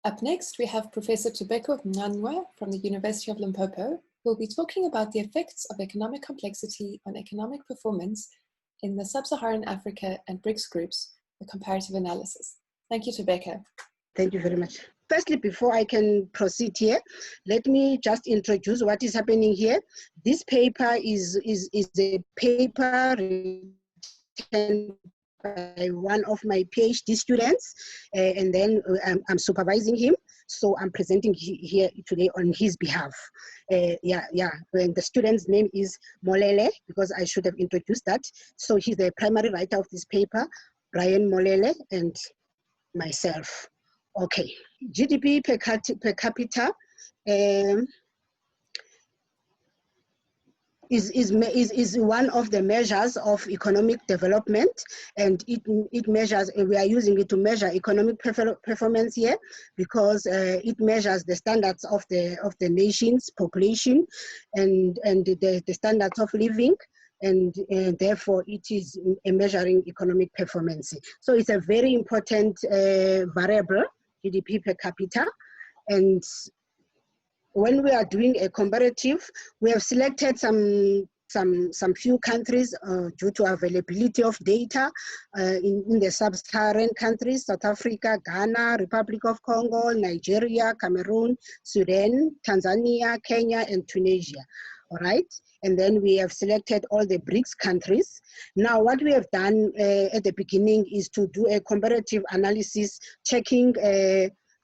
Up next, we have Professor Thobeka Ncanywa from the University of Limpopo, who will be talking about the effects of economic complexity on economic performance in the Sub-Saharan Africa and BRICS groups, a comparative analysis. Thank you, Thobeka. Thank you very much. Firstly, before I can proceed here, let me just introduce what is happening here. This paper is a paper written by one of my PhD students, and then I'm supervising him. So I'm presenting here today on his behalf. And the student's name is Molele, because I should have introduced that. So he's the primary writer of this paper, Brian Molele, and myself. Okay, GDP per capita is one of the measures of economic development, and it measures, we are using it to measure economic performance here, because it measures the standards of the nation's population and the standards of living, and therefore it is a measuring economic performance. So it's a very important variable, GDP per capita. And when we are doing a comparative, we have selected some few countries due to availability of data in the sub-Saharan countries: South Africa, Ghana, Republic of Congo, Nigeria, Cameroon, Sudan, Tanzania, Kenya, and Tunisia. All right, and then we have selected all the BRICS countries. Now, what we have done at the beginning is to do a comparative analysis, checking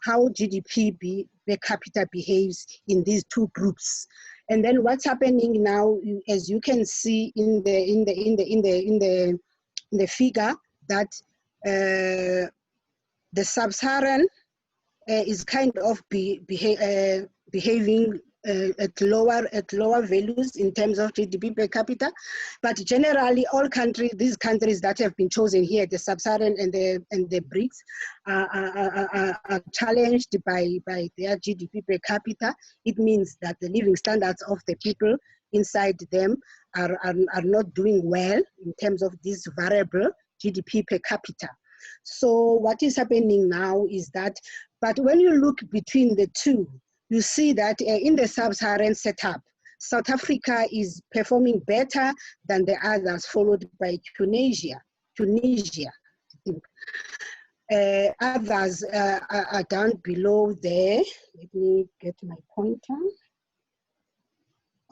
how GDP per capita behaves in these two groups. And then what's happening now, as you can see in the figure, that the sub-Saharan is kind of behaving at lower values in terms of GDP per capita, but generally all countries, these countries that have been chosen here, the sub-Saharan and the BRICS, are challenged by their GDP per capita. It means that the living standards of the people inside them are not doing well in terms of this variable GDP per capita. So what is happening now is that, but when you look between the two, you see that in the sub-Saharan setup, South Africa is performing better than the others, followed by Tunisia, I think. Others are down below there. Let me get my pointer.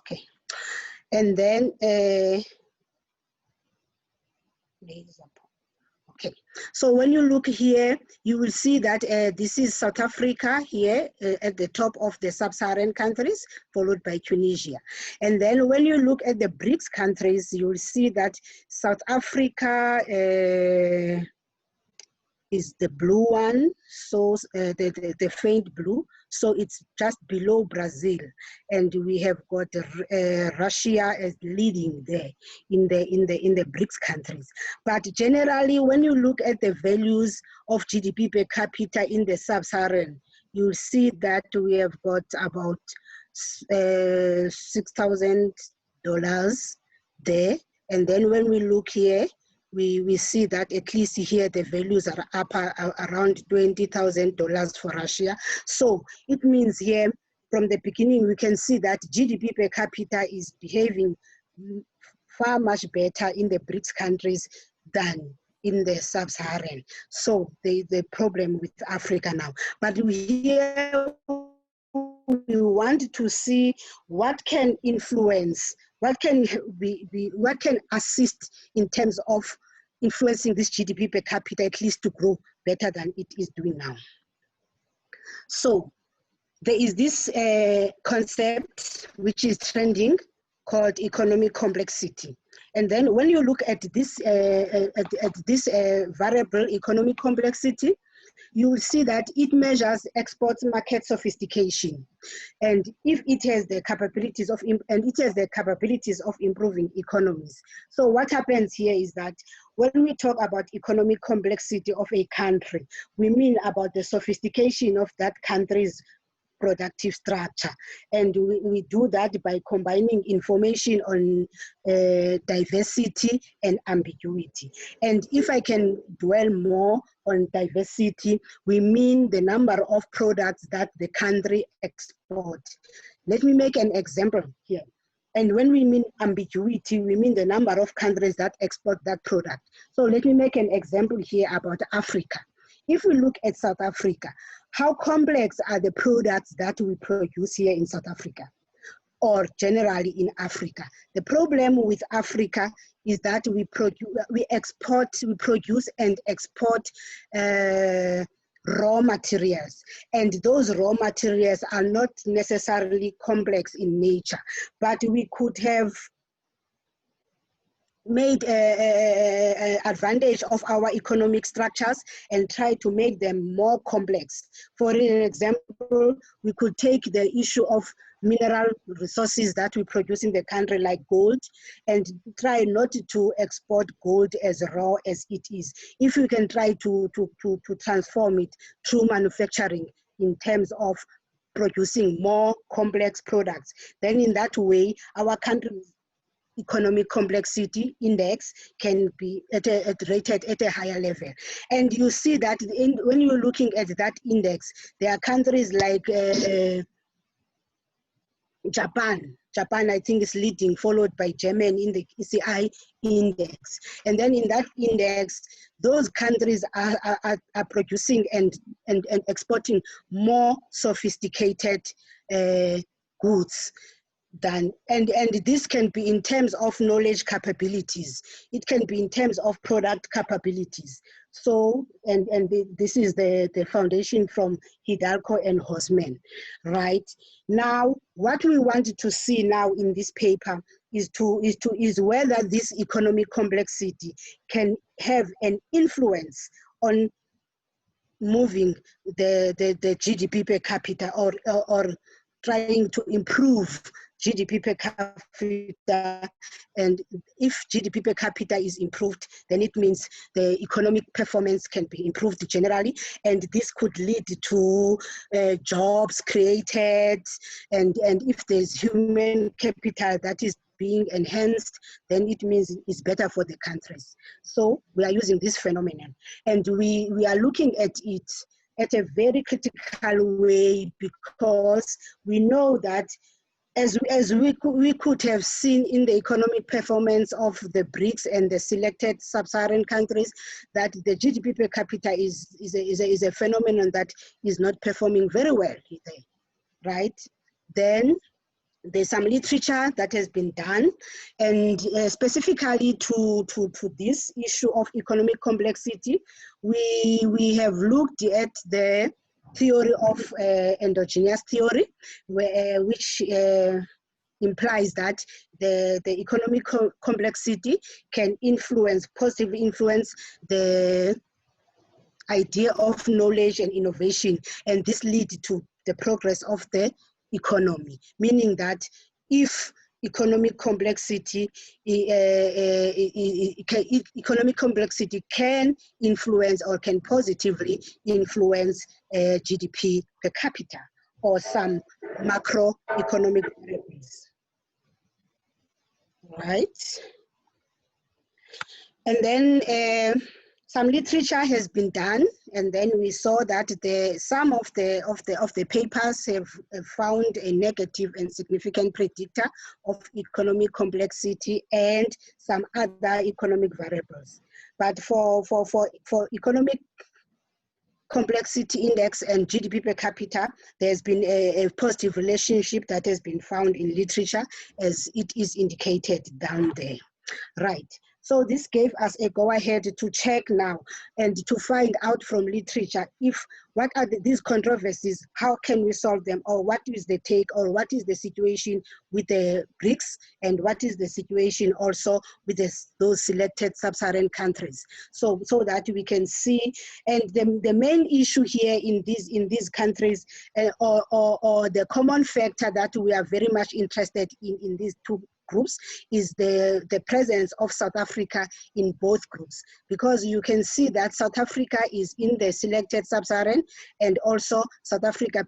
Okay. And then, okay, so when you look here, you will see that this is South Africa here at the top of the sub-Saharan countries, followed by Tunisia. And then when you look at the BRICS countries, you will see that South Africa is the blue one, so the faint blue, so it's just below Brazil, and we have got Russia as leading there in the BRICS countries. But generally, when you look at the values of GDP per capita in the sub-Saharan, you'll see that we have got about $6,000 there, and then when we look here, we see that at least here the values are up around $20,000 for Russia. So it means here from the beginning we can see that GDP per capita is behaving far much better in the BRICS countries than in the sub-Saharan. So the problem with Africa now. But here we want to see what can influence, what can assist in terms of influencing this GDP per capita at least to grow better than it is doing now. So there is this concept which is trending called economic complexity. And then when you look at this variable economic complexity, you will see that it measures export market sophistication, and if it has the capabilities of improving economies. So what happens here is that when we talk about economic complexity of a country, we mean about the sophistication of that country's productive structure. And we do that by combining information on diversity and ambiguity. And if I can dwell more on diversity, we mean the number of products that the country exports. Let me make an example here. And when we mean ambiguity, we mean the number of countries that export that product. So let me make an example here about Africa. If we look at South Africa, how complex are the products that we produce here in South Africa, or generally in Africa? The problem with Africa is that we produce and export raw materials, and those raw materials are not necessarily complex in nature, but we could have made advantage of our economic structures and try to make them more complex. For example, we could take the issue of mineral resources that we produce in the country, like gold, and try not to export gold as raw as it is. If we can try to transform it through manufacturing in terms of producing more complex products, then in that way, our country's economic complexity index can be rated at a higher level. And you see that when you're looking at that index, there are countries like Japan, I think, is leading, followed by Germany in the ECI index. And then in that index, those countries are producing and exporting more sophisticated goods than, and this can be in terms of knowledge capabilities. It can be in terms of product capabilities. So, and this is the foundation from Hidalgo and Hosman, right? Now, what we want to see now in this paper is whether this economic complexity can have an influence on moving the GDP per capita, or trying to improve GDP per capita. And if GDP per capita is improved, then it means the economic performance can be improved generally, and this could lead to jobs created, and if there's human capital that is being enhanced, then it means it's better for the countries. So we are using this phenomenon, and we are looking at it at a very critical way, because we know that as we could have seen in the economic performance of the BRICS and the selected sub-Saharan countries, that the GDP per capita is a phenomenon that is not performing very well, right? Then there's some literature that has been done, and specifically to this issue of economic complexity, we have looked at the theory of endogenous theory, which implies that the economic complexity can positively influence the idea of knowledge and innovation, and this leads to the progress of the economy, meaning that if economic complexity can influence or can positively influence GDP per capita or some macroeconomic variables, right? And then some literature has been done, and then we saw that some of the papers have found a negative and significant predictor of economic complexity and some other economic variables. But for economic complexity index and GDP per capita, there's been a positive relationship that has been found in literature, as it is indicated down there, right? So this gave us a go-ahead to check now and to find out from literature what are these controversies, how can we solve them, or what is the take, or what is the situation with the BRICS, and what is the situation also with those selected sub-Saharan countries, so that we can see. And the main issue here in these countries, or the common factor that we are very much interested in these two groups is the presence of South Africa in both groups, because you can see that South Africa is in the selected sub-Saharan, and also South Africa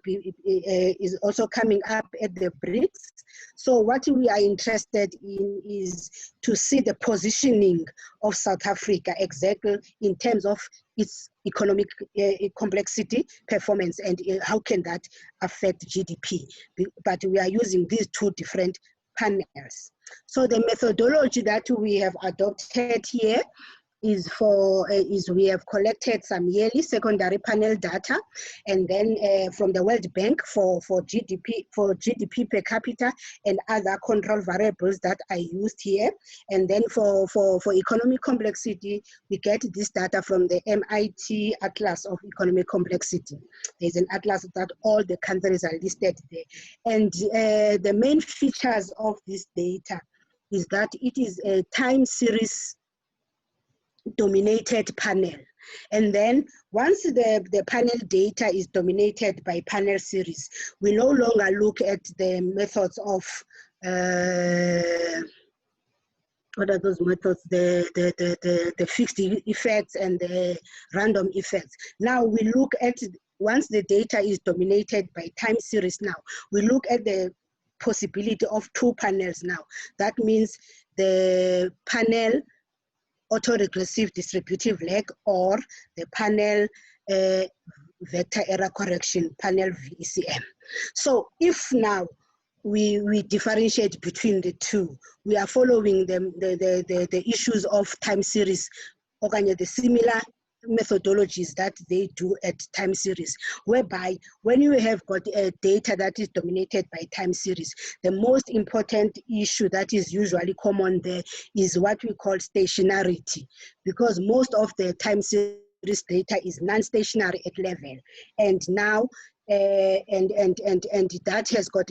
is also coming up at the BRICS. So what we are interested in is to see the positioning of South Africa exactly in terms of its economic complexity, performance, and how can that affect GDP. But we are using these two different panels. So the methodology that we have adopted here is we have collected some yearly secondary panel data, and then from the World Bank for GDP per capita and other control variables that I used here. And then for economic complexity, we get this data from the MIT Atlas of Economic Complexity. There's an atlas that all the countries are listed there. And the main features of this data is that it is a time series dominated panel. And then once the panel data is dominated by panel series, we no longer look at the methods of what are those methods? The fixed effects and the random effects. Now we look at, once the data is dominated by time series now, we look at the possibility of two panels now. That means the panel autoregressive distributive lag, or the panel vector error correction, panel VECM. So if now we differentiate between the two, we are following the issues of time series, or the similar methodologies that they do at time series, whereby when you have got a data that is dominated by time series, the most important issue that is usually common there is what we call stationarity, because most of the time series data is non-stationary at level, and now and that has got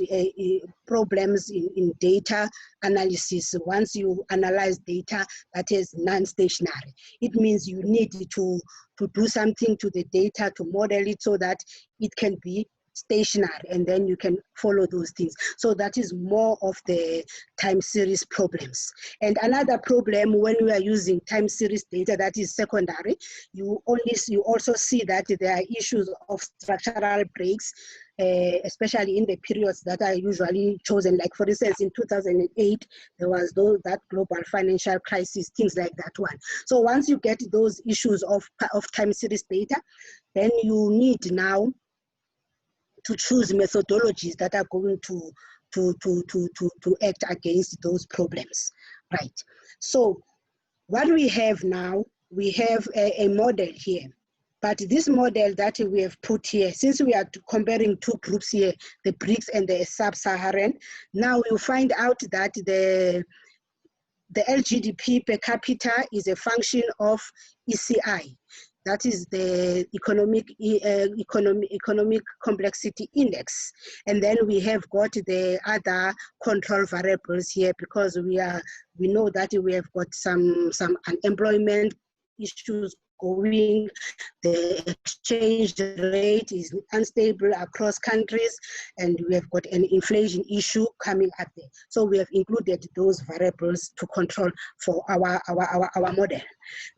problems in data analysis. Once you analyze data that is non-stationary, it means you need to do something to the data to model it so that it can be stationary, and then you can follow those things. So that is more of the time series problems. And another problem when we are using time series data that is secondary, you also see that there are issues of structural breaks, especially in the periods that are usually chosen. Like for instance, in 2008, there was that global financial crisis, things like that one. So once you get those issues of time series data, then you need now to choose methodologies that are going to act against those problems, right? So what we have now, we have a model here, but this model that we have put here, since we are comparing two groups here, the BRICS and the sub-Saharan, now you find out that the LGDP per capita is a function of ECI. That is the economic complexity index. And then we have got the other control variables here, because we know that we have got some unemployment issues going, the exchange rate is unstable across countries, and we have got an inflation issue coming up there. So we have included those variables to control for our model.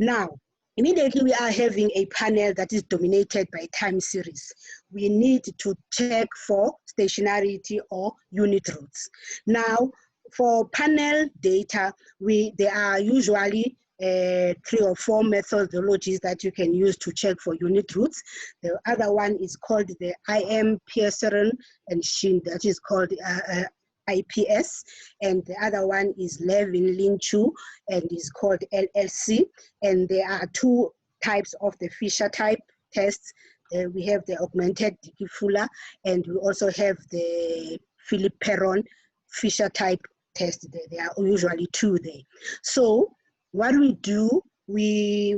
Now, immediately we are having a panel that is dominated by time series. We need to check for stationarity or unit roots. Now, for panel data, there are usually 3 or 4 methodologies that you can use to check for unit roots. The other one is called the IM Pearson and Shin, that is called IPS, and the other one is Levin Lin-Chu and is called LLC. And there are 2 types of the Fisher type tests. We have the augmented Dickey-Fuller, and we also have the Philip Perron Fisher type test. There are usually 2 there. So what we do, we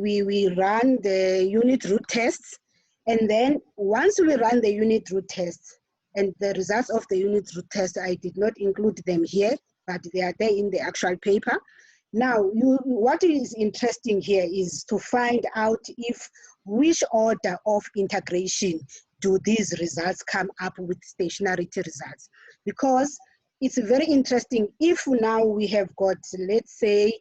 run the unit root tests, and then once we run the unit root tests, and the results of the unit root test, I did not include them here, but they are there in the actual paper. Now, what is interesting here is to find out which order of integration do these results come up with stationarity results. Because it's very interesting. If now we have got, let's say,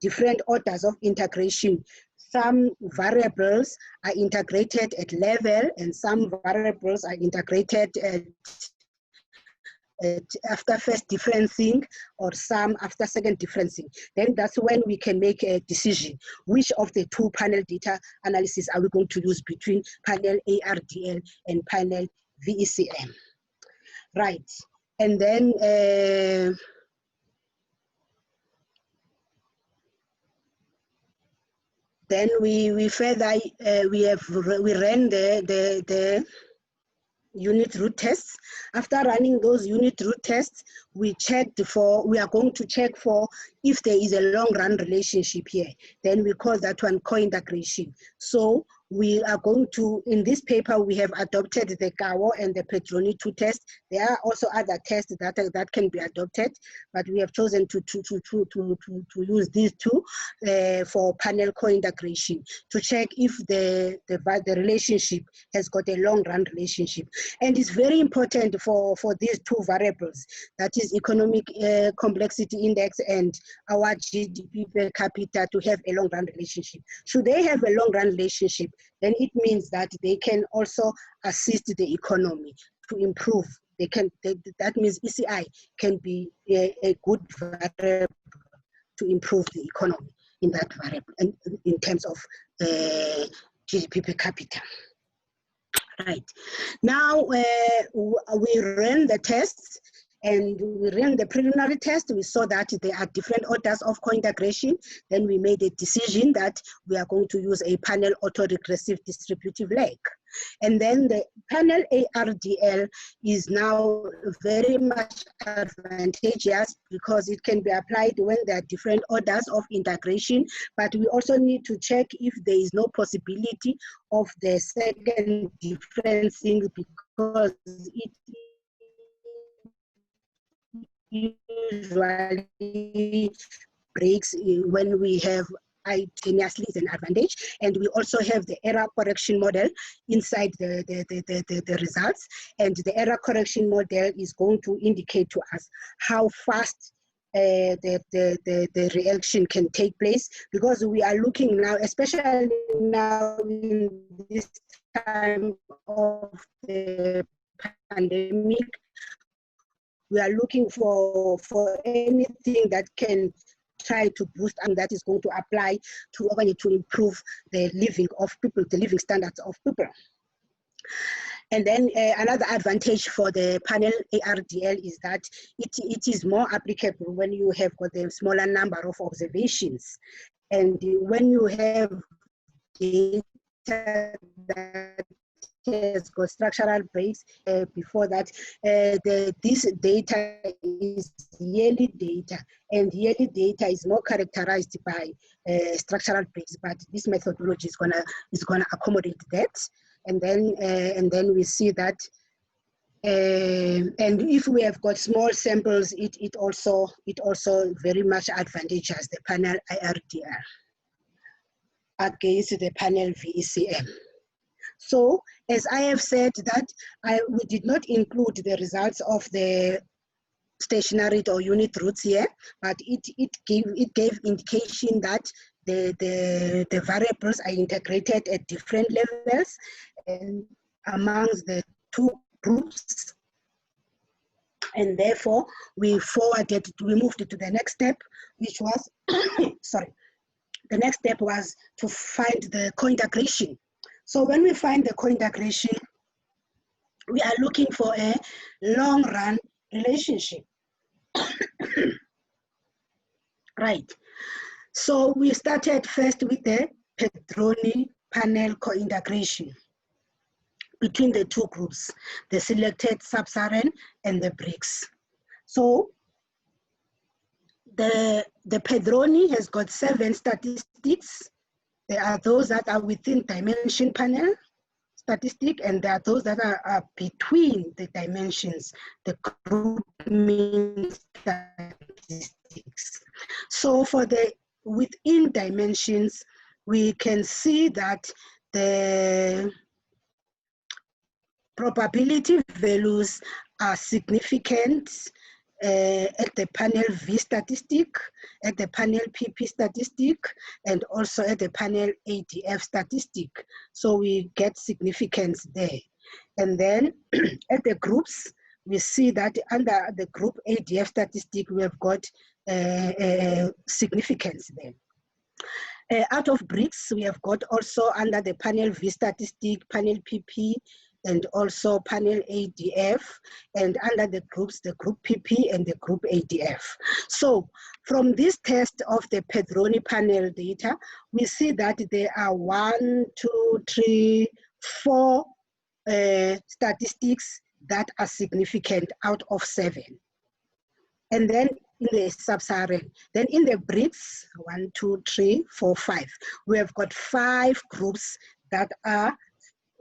different orders of integration, some variables are integrated at level and some variables are integrated after first differencing, or some after second differencing, then that's when we can make a decision. Which of the two panel data analysis are we going to use between panel ARDL and panel VECM? Right. And then we further we ran the unit root tests. After running those unit root tests, we are going to check for if there is a long run relationship here. Then we call that one co-integration. So we are going to, in this paper, we have adopted the Gawo and the Petroni 2 tests. There are also other tests that can be adopted, but we have chosen to use these two for panel co-integration to check if the relationship has got a long run relationship. And it's very important for these two variables, that is economic complexity index and our GDP per capita, to have a long run relationship. Should they have a long run relationship, then it means that they can also assist the economy to improve. That means ECI can be a good variable to improve the economy in that variable, and in terms of GDP per capita. Right. Now we ran the tests, and we ran the preliminary test. We saw that there are different orders of co-integration. Then we made a decision that we are going to use a panel autoregressive distributive leg. And then the panel ARDL is now very much advantageous because it can be applied when there are different orders of integration, but we also need to check if there is no possibility of the second differencing, because it usually breaks when we have simultaneously is an advantage. And we also have the error correction model inside the results. And the error correction model is going to indicate to us how fast the reaction can take place, because we are looking now, especially now in this time of the pandemic, we are looking for anything that can try to boost, and that is going to apply to improve the living of people, the living standards of people. And then another advantage for the panel ARDL is that it is more applicable when you have got a smaller number of observations. And when you have data that has got structural breaks before that, this data is yearly data, and yearly data is more characterized by structural breaks, but this methodology is gonna accommodate that. And then we see that, and if we have got small samples, it also very much advantageous the panel IRDR against the panel VECM. So, as I have said, that we did not include the results of the stationary or unit roots here, but it gave indication that the variables are integrated at different levels and amongst the two groups. And therefore, we moved to the next step, which was, sorry, the next step was to find the co-integration. So when we find the co-integration, we are looking for a long-run relationship. Right. So we started first with the Petroni panel co-integration between the two groups, the selected sub-Saharan and the BRICS. So the Petroni has got 7 statistics. There are those that are within dimension panel statistic, and there are those that are between the dimensions, the group mean statistics. So for the within dimensions, we can see that the probability values are significant at the panel V statistic, at the panel PP statistic, and also at the panel ADF statistic. So we get significance there. And then at the groups, we see that under the group ADF statistic, we have got significance there. Out of BRICS, we have got also under the panel V statistic, panel PP, and also panel ADF, and under the groups, the group PP and the group ADF. So from this test of the Pedroni panel data, we see that there are 1, 2, 3, 4 statistics that are significant out of 7. And then in the sub-Saharan, then in the BRICS, 1, 2, 3, 4, 5, we have got 5 groups that are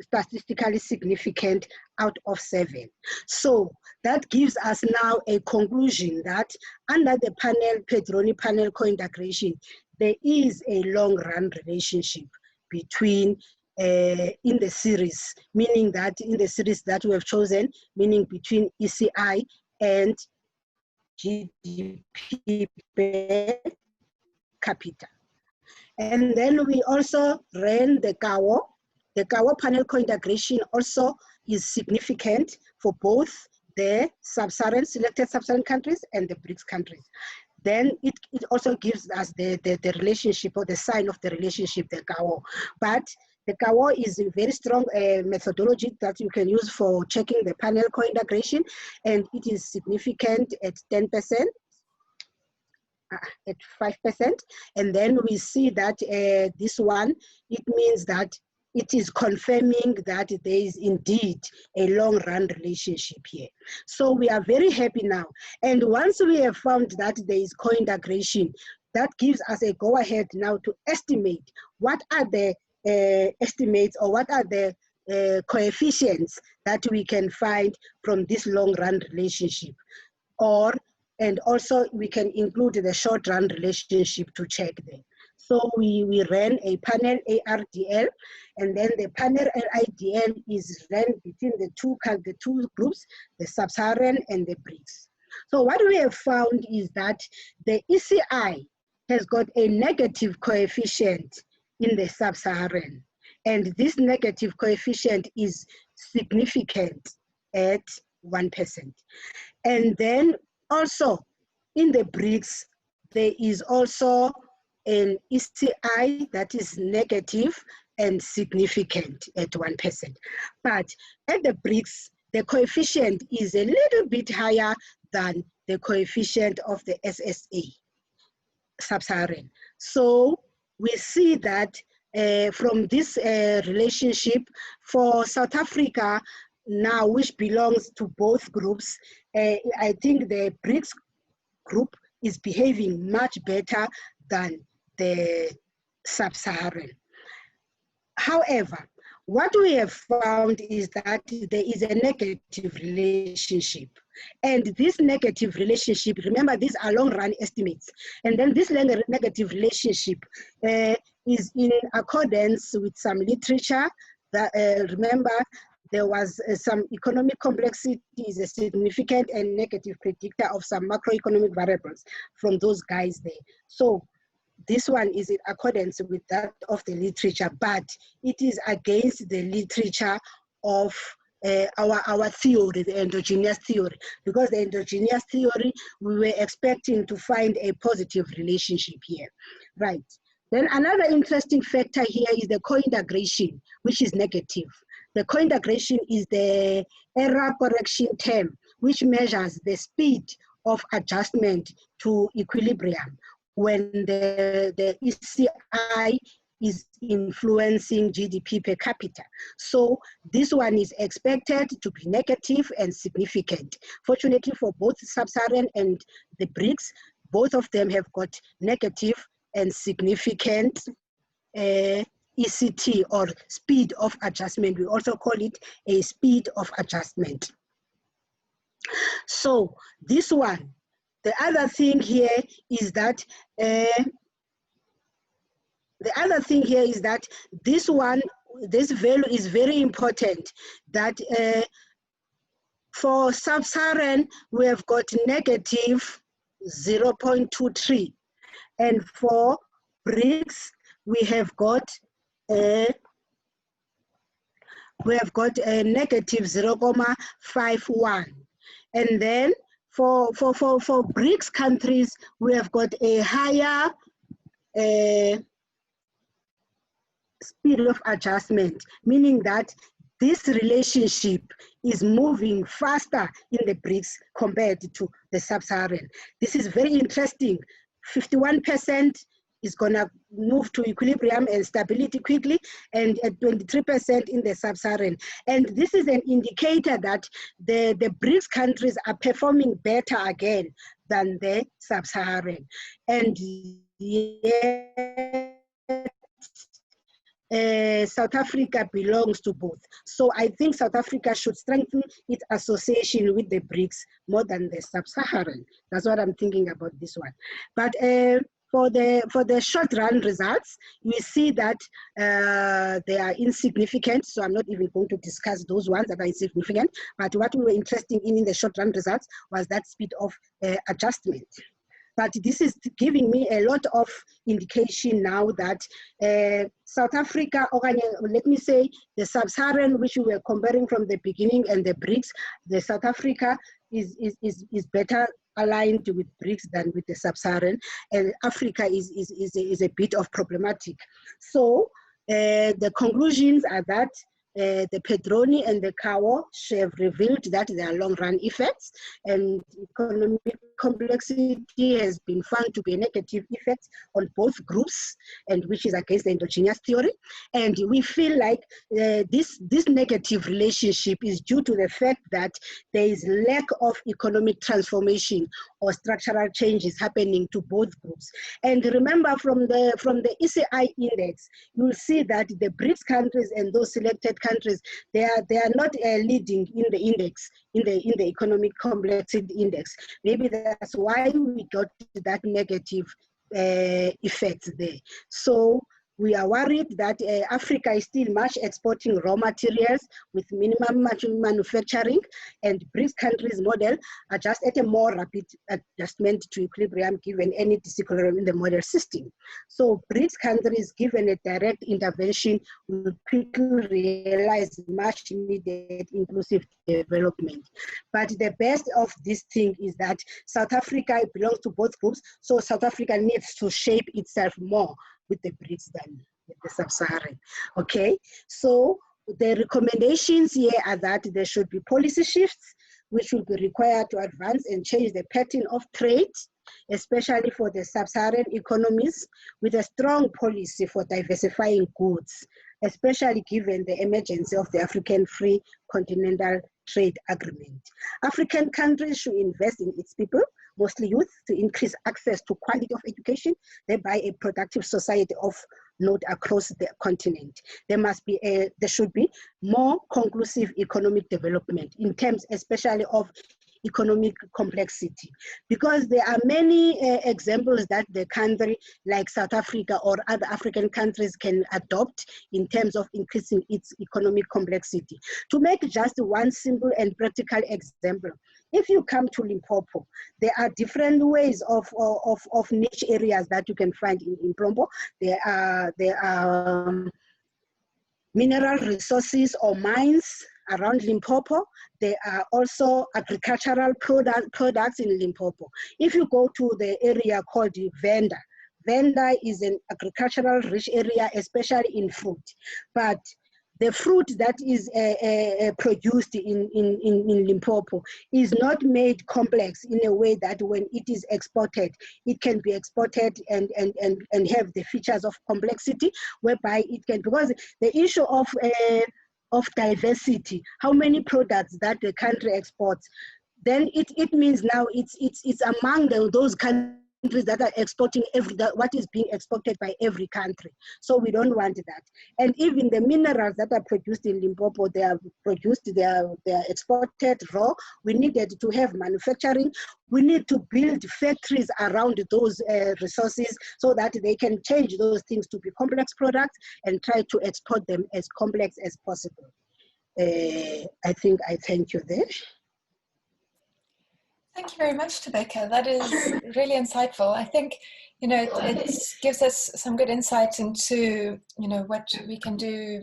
statistically significant out of 7. So that gives us now a conclusion that under the Pedroni panel co-integration, there is a long-run relationship between in the series, meaning that in the series that we have chosen, meaning between ECI and GDP per capita. And then we also ran the GAWO. The GAWO panel co-integration also is significant for both the sub-Saharan, selected sub-Saharan countries and the BRICS countries. Then it also gives us the relationship or the sign of the relationship, the GAWO. But the GAWO is a very strong methodology that you can use for checking the panel co-integration, and it is significant at 10%, at 5%. And then we see that this one, it means that it is confirming that there is indeed a long-run relationship here. So we are very happy now. And once we have found that there is co-integration, that gives us a go-ahead now to estimate what are the estimates or what are the coefficients that we can find from this long-run relationship. And also we can include the short-run relationship to check them. So we ran a panel ARDL, and then the panel LIDL is ran between the two groups, the sub-Saharan and the BRICS. So what we have found is that the ECI has got a negative coefficient in the sub-Saharan, and this negative coefficient is significant at 1%. And then also in the BRICS, there is also an ECI that is negative and significant at 1%. But at the BRICS, the coefficient is a little bit higher than the coefficient of the SSA, sub-Saharan. So we see that from this relationship for South Africa now, which belongs to both groups, I think the BRICS group is behaving much better than the sub-Saharan. However, what we have found is that there is a negative relationship. And this negative relationship, remember, these are long-run estimates. And then this negative relationship is in accordance with some literature that, remember, there was some economic complexity is a significant and negative predictor of some macroeconomic variables from those guys there. So this one is in accordance with that of the literature, but it is against the literature of our theory, the endogenous theory, because the endogenous theory, we were expecting to find a positive relationship here, right? Then another interesting factor here is the co-integration, which is negative. The co-integration is the error correction term, which measures the speed of adjustment to equilibrium when the ECI is influencing GDP per capita. So this one is expected to be negative and significant. Fortunately for both sub-Saharan and the BRICS, both of them have got negative and significant ECT, or speed of adjustment. We also call it a speed of adjustment. So this one, the other thing here is that this one, this value is very important, that For sub-Saharan, we have got negative 0.23. And for BRICS, we have got a negative 0.51. And then for BRICS countries, we have got a higher speed of adjustment, meaning that this relationship is moving faster in the BRICS compared to the sub-Saharan. This is very interesting. 51% is going to move to equilibrium and stability quickly, and at 23% in the sub-Saharan. And this is an indicator that the BRICS countries are performing better again than the sub-Saharan. And yet, South Africa belongs to both. So I think South Africa should strengthen its association with the BRICS more than the sub-Saharan. That's what I'm thinking about this one. But for the short run results, we see that they are insignificant. So I'm not even going to discuss those ones that are insignificant. But what we were interested in the short run results was that speed of adjustment. But this is giving me a lot of indication now that South Africa, or let me say the sub-Saharan, which we were comparing from the beginning, and the BRICS, the South Africa is better aligned with BRICS than with the sub-Saharan, and Africa is a bit of problematic. So the conclusions are that the Pedroni and the Kawo have revealed that there are long-run effects, and economic complexity has been found to be a negative effect on both groups, and which is against the endogenous theory. And we feel like this negative relationship is due to the fact that there is lack of economic transformation or structural changes happening to both groups. And remember, from the ECI index, you will see that the BRICS countries and those selected countries, they are not leading in the index, in the economic complexity index. Maybe that's why we got that negative effect there. So we are worried that Africa is still much exporting raw materials with minimum manufacturing, and BRICS countries model are just at a more rapid adjustment to equilibrium given any disequilibrium in the model system. So BRICS countries, given a direct intervention, will quickly realize much needed inclusive development. But the best of this thing is that South Africa belongs to both groups, so South Africa needs to shape itself more with the BRICS than with the sub-Saharan. Okay, so the recommendations here are that there should be policy shifts which will be required to advance and change the pattern of trade, especially for the sub-Saharan economies, with a strong policy for diversifying goods, especially given the emergence of the African Free Continental Trade Agreement. African countries should invest in its people, mostly youth, to increase access to quality of education, thereby a productive society of note across the continent. There should be more conclusive economic development in terms especially of economic complexity, because there are many examples that the country like South Africa or other African countries can adopt in terms of increasing its economic complexity. To make just one simple and practical example, if you come to Limpopo, there are different ways of niche areas that you can find in Limpopo. There are mineral resources or mines around Limpopo. There are also agricultural products in Limpopo. If you go to the area called Venda, Venda is an agricultural rich area, especially in fruit. But the fruit that is produced in Limpopo is not made complex in a way that when it is exported, it can be exported and have the features of complexity, whereby it can, because the issue of diversity, how many products that the country exports, then it means now it's among those countries that are exporting what is being exported by every country. So we don't want that. And even the minerals that are produced in Limpopo, they are exported raw. We needed to have manufacturing. We need to build factories around those resources so that they can change those things to be complex products and try to export them as complex as possible. I think I thank you there. Thank you very much, Thobeka. That is really insightful. I think, it gives us some good insight into, what we can do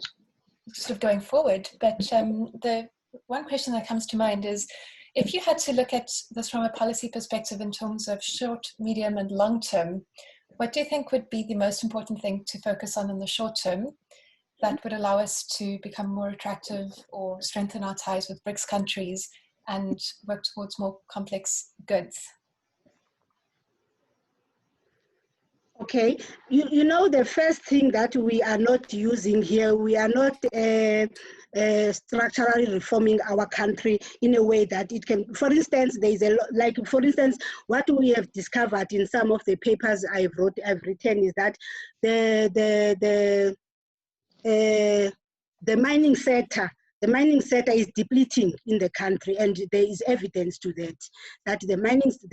sort of going forward. But the one question that comes to mind is, if you had to look at this from a policy perspective in terms of short, medium, and long term, what do you think would be the most important thing to focus on in the short term that would allow us to become more attractive or strengthen our ties with BRICS countries and work towards more complex goods? Okay, you know, the first thing that we are not using here, we are not structurally reforming our country in a way that it can, for instance, there is for instance, what we have discovered in some of the papers I've written is that the mining sector is depleting in the country, and there is evidence to that the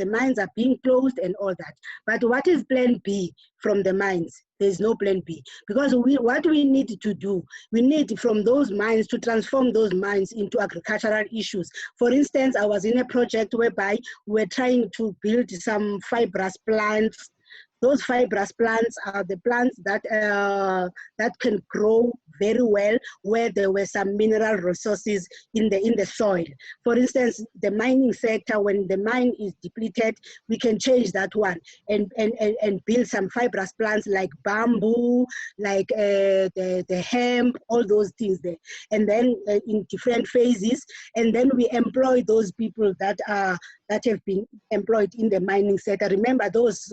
mines are being closed and all that. But what is plan B from the mines? There's no plan B, because what we need to do, we need from those mines to transform those mines into agricultural issues. For instance, I was in a project whereby we're trying to build some fibrous plants. Those fibrous plants are the plants that can grow very well where there were some mineral resources in the soil. For instance, the mining sector, when the mine is depleted, we can change that one and build some fibrous plants like bamboo, like the hemp, all those things there. And then in different phases, and then we employ those people that have been employed in the mining sector. Remember, those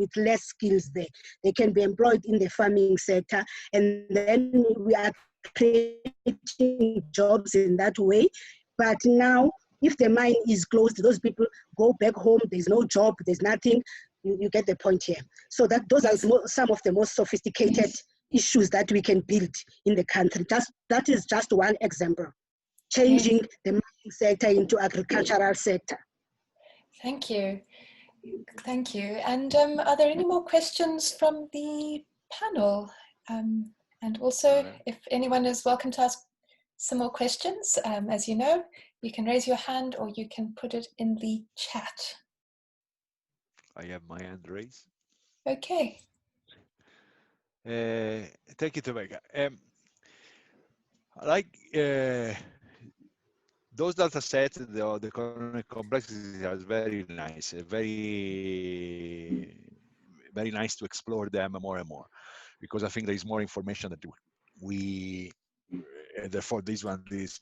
with less skills there, they can be employed in the farming sector, and then we are creating jobs in that way. But now, if the mine is closed, those people go back home, there's no job, there's nothing. You get the point here. So those are some of the most sophisticated issues that we can build in the country. That is just one example. Changing the mining sector into agricultural sector. Thank you. Thank you. And are there any more questions from the panel? And also, if anyone is welcome to ask some more questions, as you know, you can raise your hand or you can put it in the chat. I have my hand raised. Okay. Thank you, Thobeka. Those data sets, the economic complexity are very nice, very nice to explore them more and more, because I think there is more information that and therefore this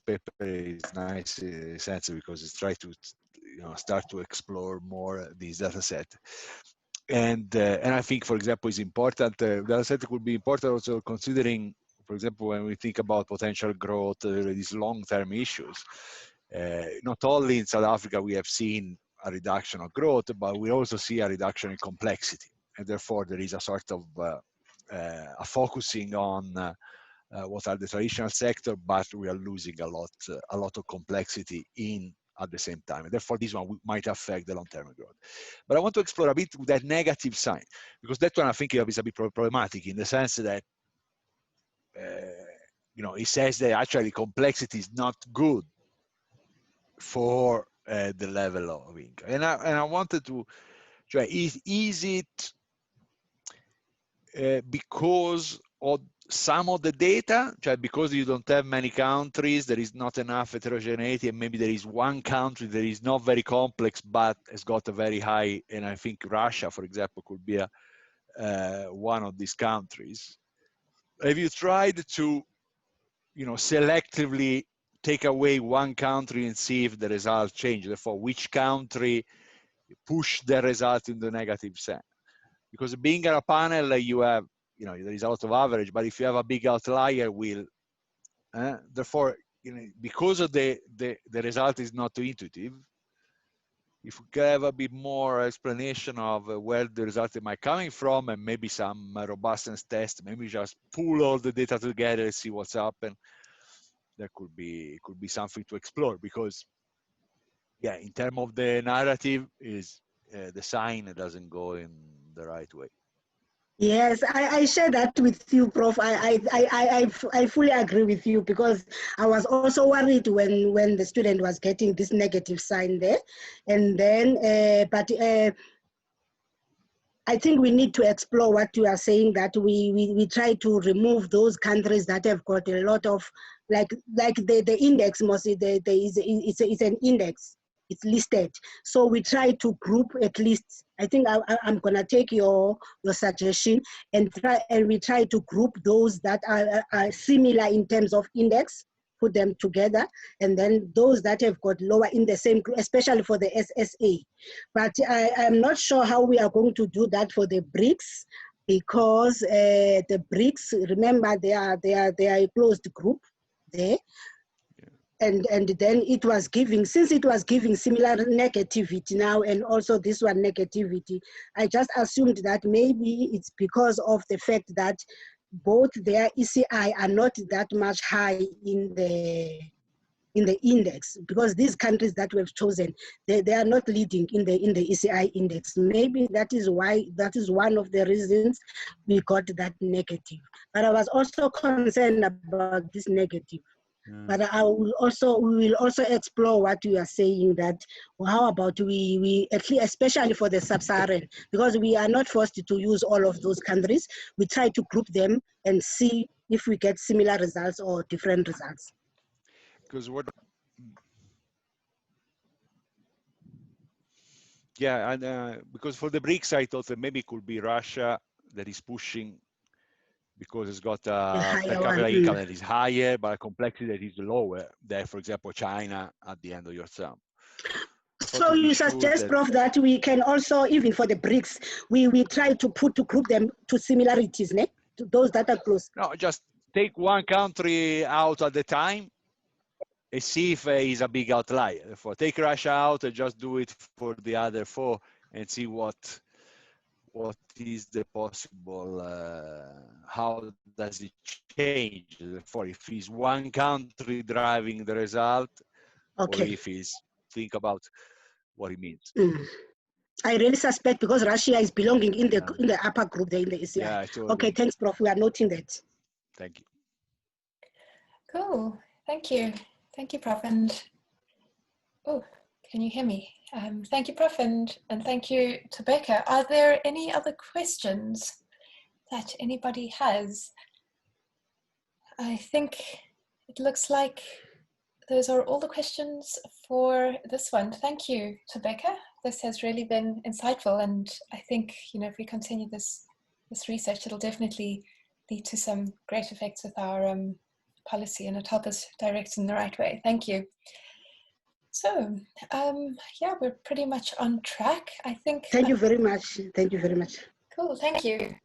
paper is nice sense, because it's trying to start to explore more this data set. And I think, for example, it's important, data set could be important also considering, for example, when we think about potential growth, these long-term issues. Not only in South Africa we have seen a reduction of growth, but we also see a reduction in complexity, and therefore there is a sort of a focusing on what are the traditional sector, but we are losing a lot of complexity at the same time. And therefore, this one might affect the long-term growth. But I want to explore a bit that negative side, because that one I think is a bit problematic in the sense that it says that actually complexity is not good for the level of income. And I wanted to try, is it because of some of the data, because you don't have many countries, there is not enough heterogeneity, and maybe there is one country that is not very complex but has got a very high, and I think Russia, for example, could be one of these countries. Have you tried to selectively take away one country and see if the result change? Therefore, which country push the result in the negative sense? Because being on a panel, you have, there is a lot of average, but if you have a big outlier, therefore, because of the result is not too intuitive, if we can have a bit more explanation of where the result might coming from, and maybe some robustness test, maybe just pull all the data together and see what's happened, that could be something to explore. Because in terms of the narrative, is the sign doesn't go in the right way. Yes, I share that with you, Prof. I fully agree with you, because I was also worried when the student was getting this negative sign there. And then, I think we need to explore what you are saying, that we try to remove those countries that have got a lot of, like the index, mostly it's an index, it's listed. So we try to group at least, I think I'm gonna take your suggestion and we try to group those that are similar in terms of index, put them together, and then those that have got lower in the same group, especially for the SSA. But I'm not sure how we are going to do that for the BRICS, because the BRICS, remember, they are a closed group there. And then it was giving, since it was giving similar negativity now, and also this one negativity, I just assumed that maybe it's because of the fact that both their ECI are not that much high in the index, because these countries that we've chosen, they are not leading in the ECI index. Maybe that is why, that is one of the reasons we got that negative. But I was also concerned about this negative. But we will also explore what you are saying, that how about we at least, especially for the sub-Saharan, because we are not forced to use all of those countries. We try to group them and see if we get similar results or different results. Because what? Yeah, and because for the BRICS, I thought that maybe it could be Russia that is pushing, because it's got a per capita income that is higher, but a complexity that is lower than, for example, China at the end of your term. So you suggest, Prof, that we can also, even for the BRICS, we try to group them to similarities, ne? To those that are close. No, just take one country out at the time and see if he's a big outlier. Therefore, take Russia out and just do it for the other four and see what is the possible, how does it change? Therefore, if it's one country driving the result, okay, or if it's, think about what it means. I really suspect, because Russia is belonging in the upper group there in the ECI. Yeah, okay, thanks, Prof. We are noting that. Thank you. Cool. Thank you. Thank you, Prof. And oh, can you hear me? Thank you, Prof. And thank you, Thobeka. Are there any other questions that anybody has? I think it looks like those are all the questions for this one. Thank you, Thobeka. This has really been insightful, and I think, you know, if we continue this research, it'll definitely lead to some great effects with our policy, and it'll help us direct in the right way. Thank you. So, yeah, we're pretty much on track, I think. Thank you very much. Thank you very much. Cool, thank you.